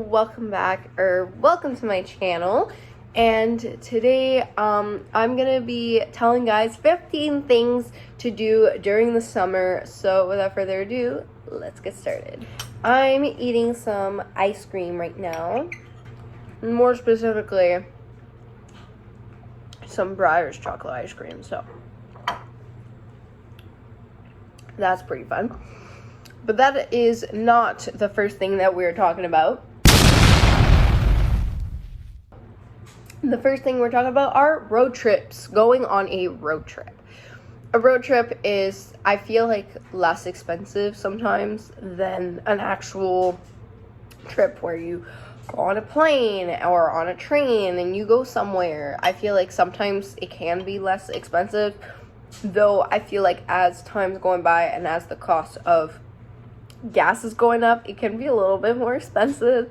welcome back, or welcome to my channel. And today I'm gonna be telling guys 15 things to do during the summer. So without further ado, let's get started. I'm eating some ice cream right now, more specifically some Breyers chocolate ice cream. So that's pretty fun. But that is not the first thing that we're talking about. The first thing we're talking about are road trips, going on a road trip. A road trip is, I feel like, less expensive sometimes than an actual trip where you go on a plane or on a train and you go somewhere. I feel like sometimes it can be less expensive, though I feel like as time's going by and as the cost of gas is going up, it can be a little bit more expensive.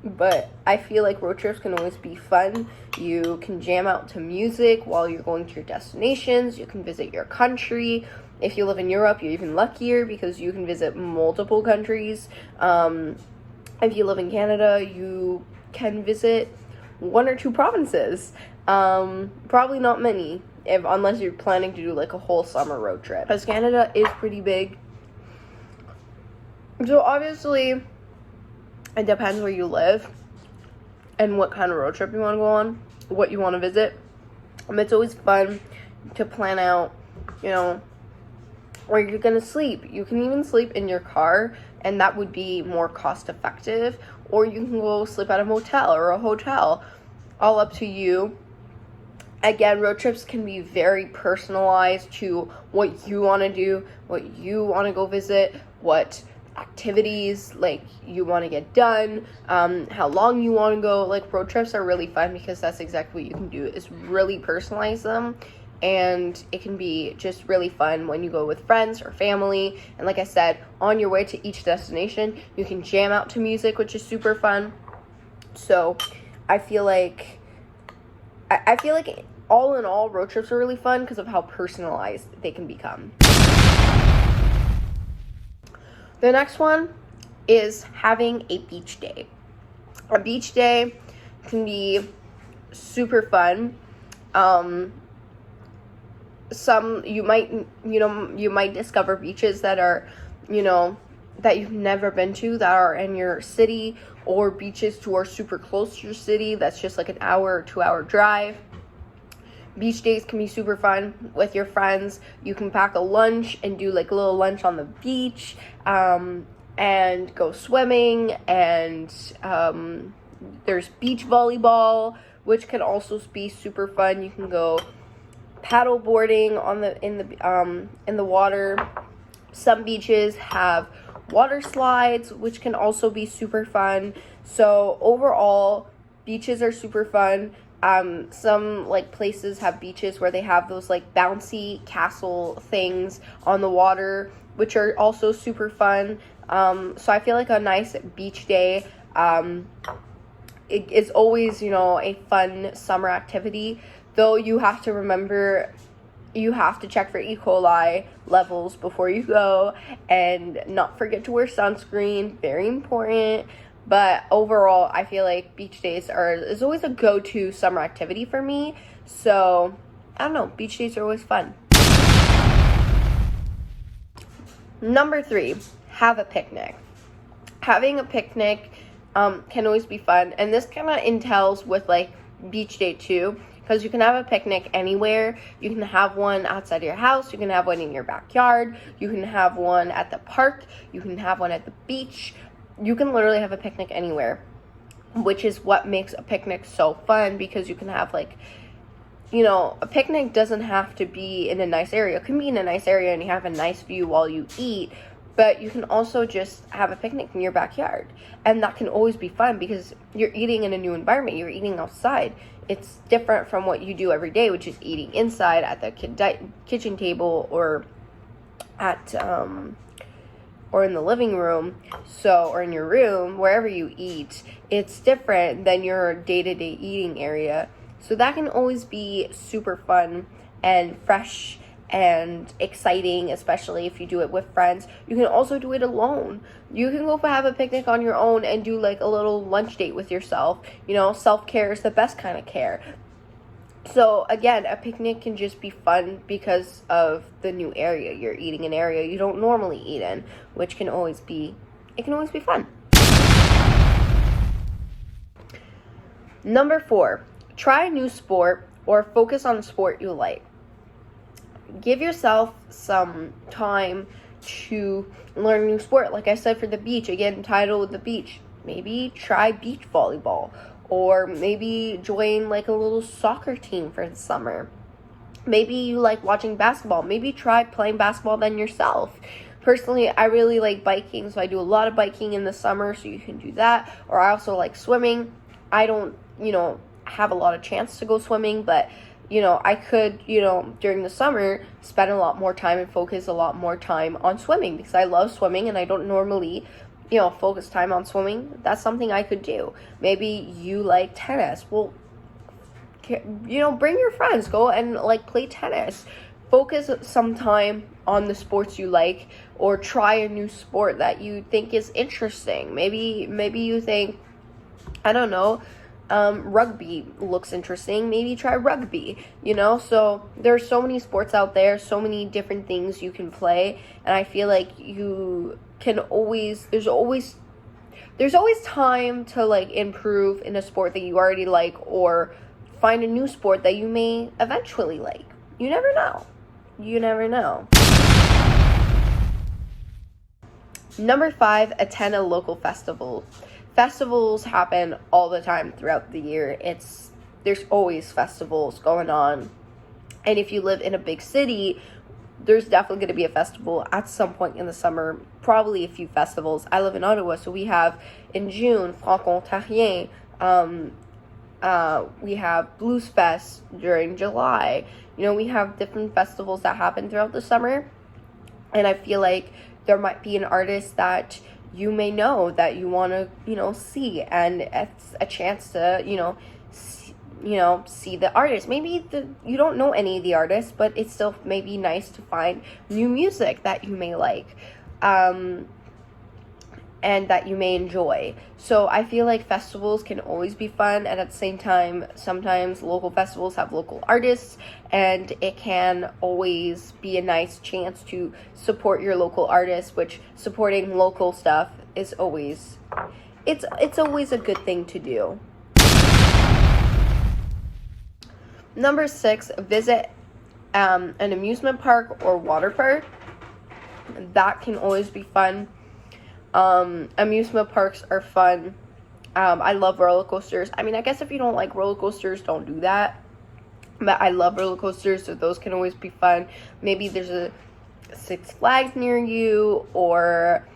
But I feel like road trips can always be fun. You can jam out to music while you're going to your destinations. You can visit your country. If you live in Europe, you're even luckier because you can visit multiple countries. If you live in Canada, you can visit 1 or 2 provinces. Probably not many, unless you're planning to do like a whole summer road trip, because Canada is pretty big. So obviously, it depends where you live and what kind of road trip you want to go on, what you want to visit. It's always fun to plan out, where you're going to sleep. You can even sleep in your car, and that would be more cost effective. Or you can go sleep at a motel or a hotel. All up to you. Again, road trips can be very personalized to what you want to do, what you want to go visit, what activities like you want to get done, how long you want to go. Like, road trips are really fun because that's exactly what you can do, is really personalize them. And it can be just really fun when you go with friends or family. And like I said, on your way to each destination, you can jam out to music, which is super fun. So I feel like all in all, road trips are really fun because of how personalized they can become. The next one is having a beach day. A beach day can be super fun. You might discover beaches that are, that you've never been to, that are in your city, or beaches who are super close to your city that's just like an hour or 2-hour drive. Beach days can be super fun with your friends. You can pack a lunch and do like a little lunch on the beach, and go swimming. And there's beach volleyball, which can also be super fun. You can go paddle boarding in the water. Some beaches have water slides, which can also be super fun. So overall, beaches are super fun. Some like places have beaches where they have those like bouncy castle things on the water, which are also super fun. So I feel like a nice beach day, it is always, a fun summer activity, though you have to remember, you have to check for E. coli levels before you go, and not forget to wear sunscreen, very important. But overall, I feel like beach days is always a go-to summer activity for me. So, I don't know, beach days are always fun. Number 3, have a picnic. Having a picnic can always be fun. And this kind of entails with like beach day too, because you can have a picnic anywhere. You can have one outside your house. You can have one in your backyard. You can have one at the park. You can have one at the beach. You can literally have a picnic anywhere, which is what makes a picnic so fun, because you can have like, a picnic doesn't have to be in a nice area. It can be in a nice area and you have a nice view while you eat, but you can also just have a picnic in your backyard. And that can always be fun because you're eating in a new environment. You're eating outside. It's different from what you do every day, which is eating inside at the kitchen table or or in the living room, or in your room, wherever you eat. It's different than your day-to-day eating area. So that can always be super fun and fresh and exciting, especially if you do it with friends. You can also do it alone. You can go have a picnic on your own and do like a little lunch date with yourself. Self-care is the best kind of care. So again, a picnic can just be fun because of the new area. You're eating an area you don't normally eat in, which can always be fun. Number 4, try a new sport or focus on a sport you like. Give yourself some time to learn a new sport. Like I said, for the beach, again, title with the beach. Maybe try beach volleyball, or maybe join like a little soccer team for the summer. Maybe you like watching basketball. Maybe try playing basketball then yourself. Personally, I really like biking, so I do a lot of biking in the summer, so you can do that. Or I also like swimming. I don't, have a lot of chance to go swimming, but I could, during the summer, spend a lot more time and focus a lot more time on swimming, because I love swimming and I don't normally, focus time on swimming. That's something I could do. Maybe you like tennis. Well, bring your friends, go and like play tennis. Focus some time on the sports you like, or try a new sport that you think is interesting. Maybe you think, I don't know, rugby looks interesting. Maybe try rugby, so there's so many sports out there, so many different things you can play, and I feel like you can there's always time to like improve in a sport that you already like, or find a new sport that you may eventually like. You never know. Number 5, attend a local festival. Festivals happen all the time throughout the year. There's always festivals going on. And if you live in a big city, there's definitely going to be a festival at some point in the summer, probably a few festivals. I live in Ottawa, so we have in June, Franco-Ontarien. We have Blues Fest during July. We have different festivals that happen throughout the summer. And I feel like there might be an artist that you may know that you want to, see, and it's a chance to, see the artist. Maybe you don't know any of the artists, but it's still maybe nice to find new music that you may like, and that you may enjoy. So I feel like festivals can always be fun, and at the same time, sometimes local festivals have local artists, and it can always be a nice chance to support your local artists, which supporting local stuff is always, it's always a good thing to do. Number 6, visit an amusement park or water park. That can always be fun. Amusement parks are fun. I love roller coasters. I mean, I guess if you don't like roller coasters, don't do that. But I love roller coasters, so those can always be fun. Maybe there's a Six Flags near you, or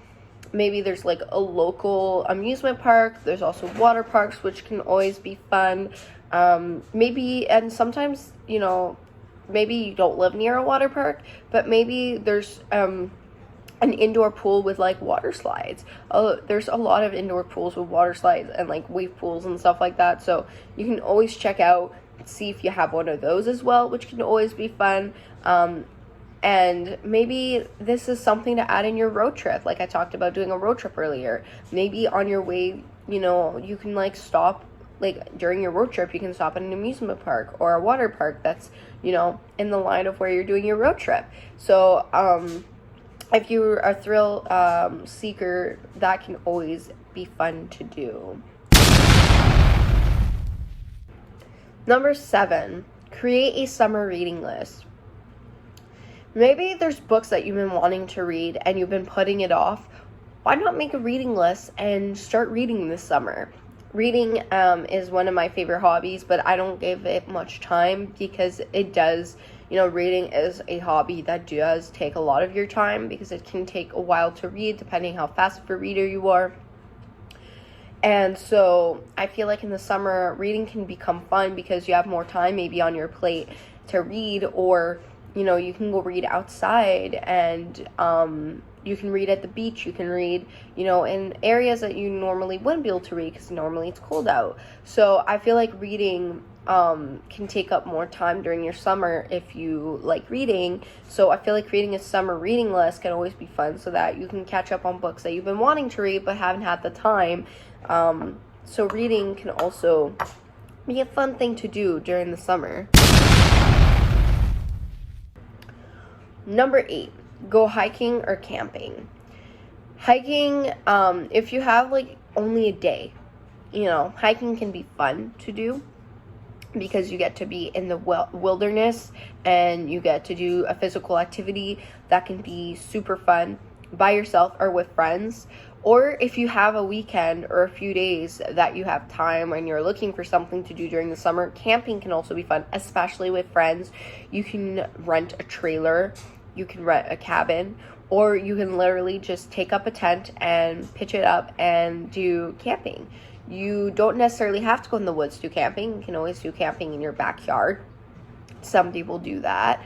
maybe there's like a local amusement park. There's also water parks, which can always be fun. And sometimes, maybe you don't live near a water park, but maybe there's an indoor pool with like water slides. There's a lot of indoor pools with water slides and like wave pools and stuff like that, so you can always check out, see if you have one of those as well, which can always be fun. And maybe this is something to add in your road trip, like I talked about doing a road trip earlier. Maybe on your way, you can like stop, like during your road trip, you can stop at an amusement park or a water park that's, in the line of where you're doing your road trip. So if you're a thrill seeker, that can always be fun to do. Number 7, create a summer reading list. Maybe there's books that you've been wanting to read and you've been putting it off. Why not make a reading list and start reading this summer? Reading is one of my favorite hobbies, but I don't give it much time because it does, reading is a hobby that does take a lot of your time, because it can take a while to read depending how fast of a reader you are. And so I feel like in the summer, reading can become fun because you have more time maybe on your plate to read, or you can go read outside, and you can read at the beach, you can read, in areas that you normally wouldn't be able to read because normally it's cold out. So I feel like reading can take up more time during your summer if you like reading. So I feel like creating a summer reading list can always be fun so that you can catch up on books that you've been wanting to read but haven't had the time. So reading can also be a fun thing to do during the summer. Number 8, go hiking or camping. Hiking, if you have like only a day, hiking can be fun to do because you get to be in the wilderness and you get to do a physical activity that can be super fun by yourself or with friends. Or if you have a weekend or a few days that you have time and you're looking for something to do during the summer, camping can also be fun, especially with friends. You can rent a trailer, you can rent a cabin, or you can literally just take up a tent and pitch it up and do camping. You don't necessarily have to go in the woods to do camping. You can always do camping in your backyard. Some people do that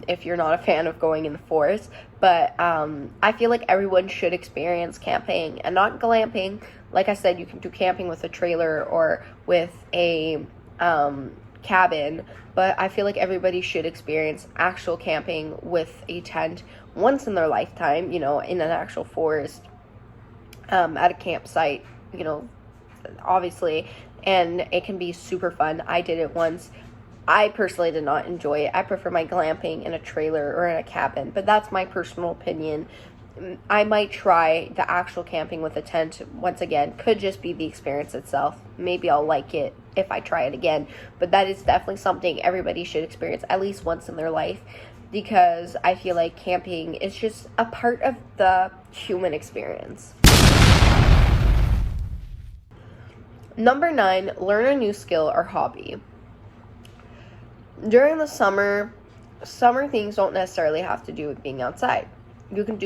if you're not a fan of going in the forest. But I feel like everyone should experience camping and not glamping. Like I said, you can do camping with a trailer or with a cabin. But I feel like everybody should experience actual camping with a tent once in their lifetime, in an actual forest, at a campsite, obviously, and it can be super fun. I did it once. I personally did not enjoy it. I prefer my glamping in a trailer or in a cabin, but that's my personal opinion. I might try the actual camping with a tent once again. Could just be the experience itself. Maybe I'll like it if I try it again, but that is definitely something everybody should experience at least once in their life, because I feel like camping is just a part of the human experience. Number 9, learn a new skill or hobby. During the summer things don't necessarily have to do with being outside. You can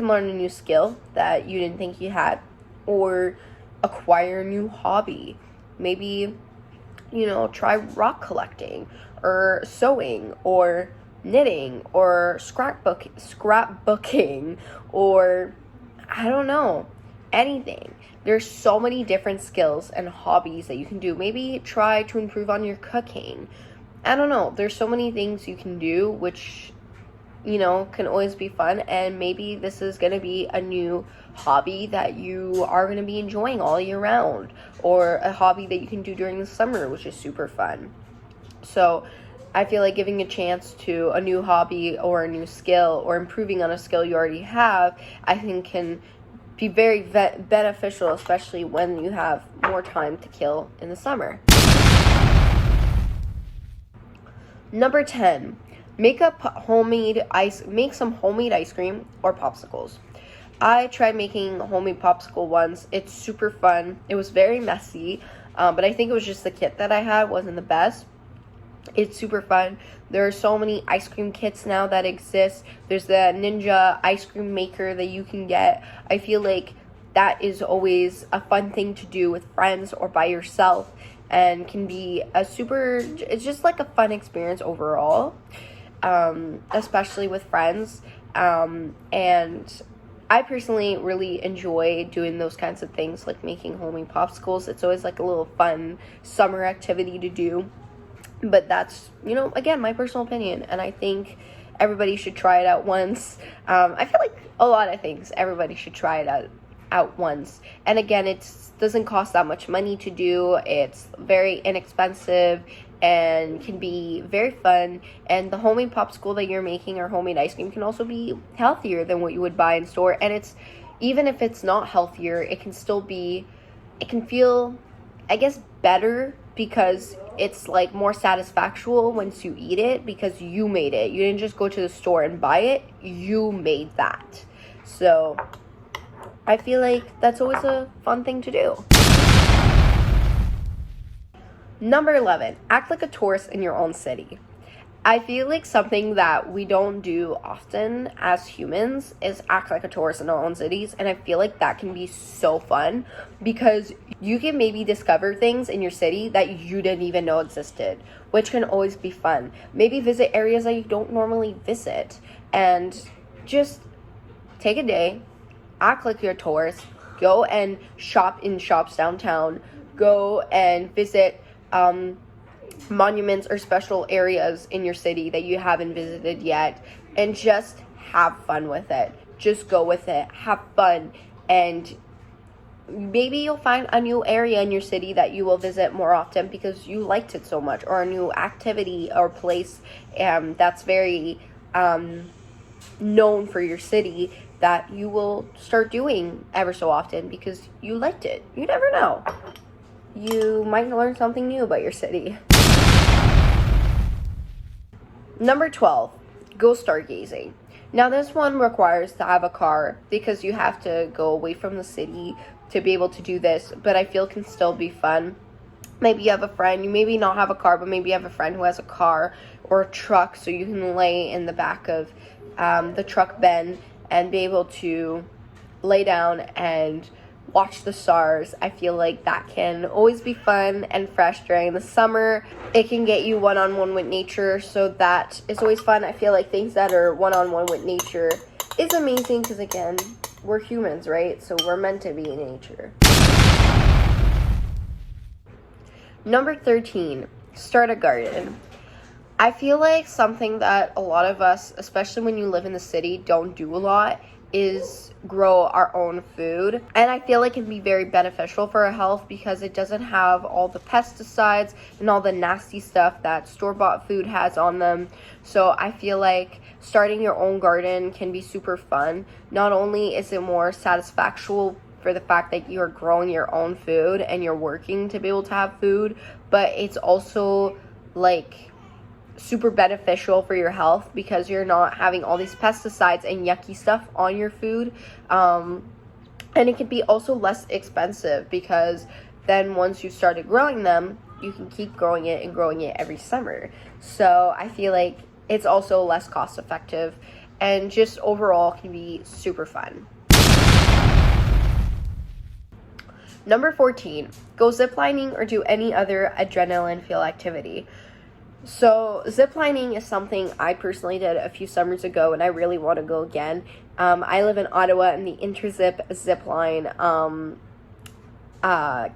learn a new skill that you didn't think you had, or acquire a new hobby. Maybe, try rock collecting, or sewing, or knitting, or scrapbooking, or I don't know, anything. There's so many different skills and hobbies that you can do. Maybe try to improve on your cooking. I don't know. There's so many things you can do, which, can always be fun. And maybe this is going to be a new hobby that you are going to be enjoying all year round, or a hobby that you can do during the summer, which is super fun. So I feel like giving a chance to a new hobby or a new skill, or improving on a skill you already have, I think can be very beneficial, especially when you have more time to kill in the summer. Number 10, make some homemade ice cream or popsicles. I tried making homemade popsicle once. It's super fun. It was very messy, but I think it was just the kit that I had wasn't the best. It's super fun. There are so many ice cream kits now that exist. There's the Ninja ice cream maker that you can get. I feel like that is always a fun thing to do with friends or by yourself, and can be it's just like a fun experience overall, especially with friends. And I personally really enjoy doing those kinds of things, like making homemade popsicles. It's always like a little fun summer activity to do. But that's, again, my personal opinion, and I think everybody should try it out once. I feel like a lot of things, everybody should try it out once. And again, it doesn't cost that much money to do. It's very inexpensive and can be very fun. And the homemade popsicle that you're making, or homemade ice cream, can also be healthier than what you would buy in store. And it's, even if it's not healthier, it can feel, I guess, better, because it's like more satisfactual once you eat it, because you made it. You didn't just go to the store and buy it, you made that. So I feel like that's always a fun thing to do. Number 11, act like a tourist in your own city. I feel like something that we don't do often as humans is act like a tourist in our own cities, and I feel like that can be so fun, because you can maybe discover things in your city that you didn't even know existed. which can always be fun. Maybe visit areas that you don't normally visit, and just take a day, act like you're a tourist, go and shop in shops downtown, go and visit monuments or special areas in your city that you haven't visited yet, and just have fun with it. Just go with it, have fun, and maybe you'll find a new area in your city that you will visit more often because you liked it so much, or a new activity or place that's very known for your city that you will start doing ever so often because you liked it. You never know. You might learn something new about your city. Number 12, go stargazing. Now this one requires to have a car because you have to go away from the city to be able to do this, but I feel can still be fun. Maybe you have a friend, you maybe not have a car, but maybe you have a friend who has a car or a truck, so you can lay in the back of the truck bin and be able to lay down and watch the stars. I feel like that can always be fun and fresh during the summer. It can get you one-on-one with nature, so that is always fun. I feel like things that are one-on-one with nature is amazing because, again, we're humans, right? So we're meant to be in nature. Number 13, start a garden. I feel like something that a lot of us, especially when you live in the city, don't do a lot is grow our own food. And I feel like it can be very beneficial for our health because it doesn't have all the pesticides and all the nasty stuff that store-bought food has on them. So I feel like starting your own garden can be super fun. Not only is it more satisfactory for the fact that you're growing your own food and you're working to be able to have food, but it's also like super beneficial for your health because you're not having all these pesticides and yucky stuff on your food. And it can be also less expensive because then once you started growing them, you can keep growing it and growing it every summer. So I feel like it's also less cost effective and just overall can be super fun. Number 14, go ziplining or do any other adrenaline filled activity. So ziplining is something I personally did a few summers ago and I really want to go again. I live in Ottawa and the Interzip zipline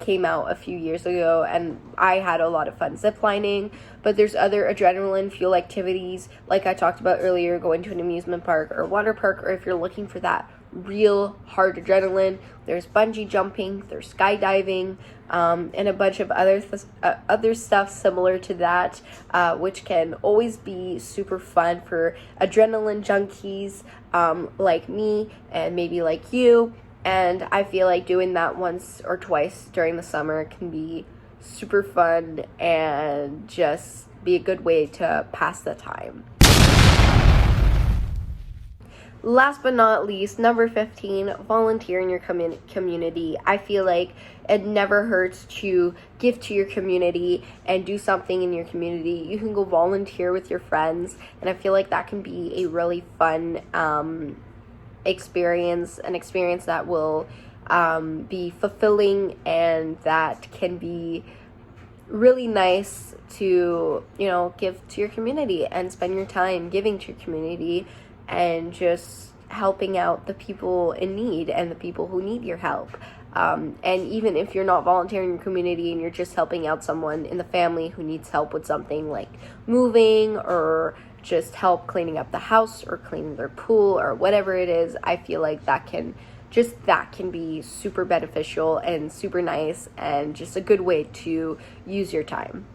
came out a few years ago and I had a lot of fun ziplining, but there's other adrenaline fuel activities like I talked about earlier, going to an amusement park or water park, or if you're looking for that real hard adrenaline, there's bungee jumping, there's skydiving, and a bunch of other stuff similar to that, which can always be super fun for adrenaline junkies like me and maybe like you. And I feel like doing that once or twice during the summer can be super fun and just be a good way to pass the time. Last but not least, number 15, volunteer in your community. I feel like it never hurts to give to your community and do something in your community. You can go volunteer with your friends, and I feel like that can be a really fun experience, an experience that will be fulfilling and that can be really nice to, give to your community and spend your time giving to your community and just helping out the people in need and the people who need your help. And even if you're not volunteering in your community and you're just helping out someone in the family who needs help with something like moving or just help cleaning up the house or cleaning their pool or whatever it is, I feel like that can be super beneficial and super nice and just a good way to use your time.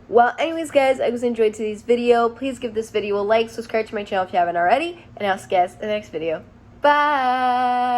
Well, anyways, guys, I hope you enjoyed today's video. Please give this video a like, subscribe to my channel if you haven't already, and I'll see you guys in the next video. Bye!